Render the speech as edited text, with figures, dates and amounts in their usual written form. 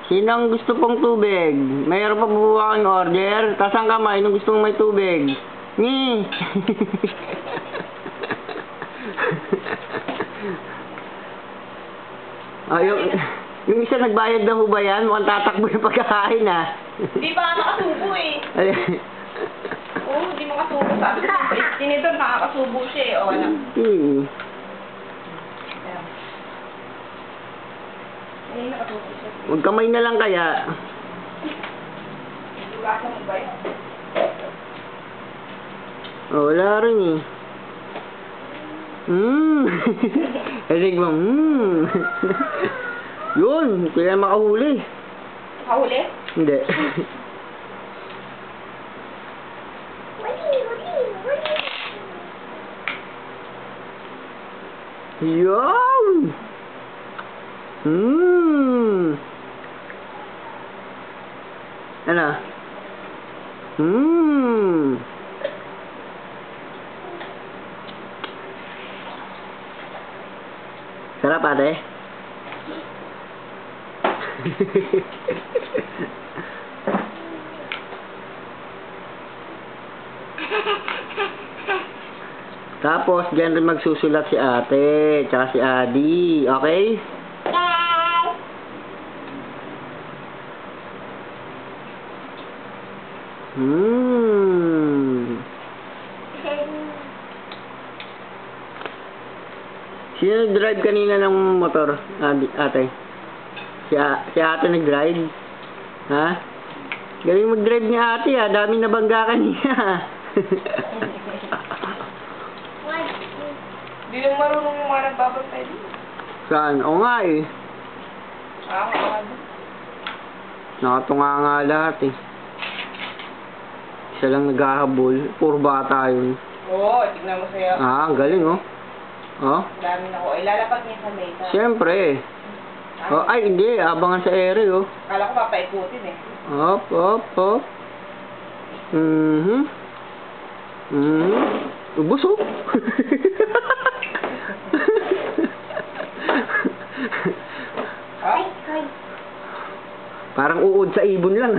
Sino ang gusto pong tubig? Mayroon pa bubuha kang order? Taas ang kamay nung gusto mong may tubig. Ni! Yung isa nagbayad na ho ba yan? Mukhang tatakbo yung pagkakain ah. Hindi pa nakasubo eh. Oo, hindi makasubo. Sabi ko, tinidor nakakasubo siya eh. O, ano? Ay, nakasubo siya. Huwag kamay na lang kaya. Lasa mo ba yun? Oh, wala rin eh. Erig mo, Yun, kaya makahuli. Makahuli? Hindi. Yun! Ano? Sarap ate? Tapos, dyan rin magsusulat si ate, tsaka si Adi, okay? Sino nag-drive kanina ng motor, ate? Si ate nag-drive? Ha? Galing mag-drive ni ate ha, dami nabangga kanina. Hindi lang marunong yung mga nagbabantay din. Saan? O nga eh. Makakado. Nakatunga nga lahat eh. Isa lang naghahabol. Puro bata yun. Oo, tignan mo sa'yo. Ang galing oh. Oh? Dami na ko. Ilalapag niya sa meta. Siyempre. Oh, ay hindi, abangan sa ere oh. Kala ko papaikutin eh. Hop, hop, hop. Ubus oh. Parang uod sa ibon lang.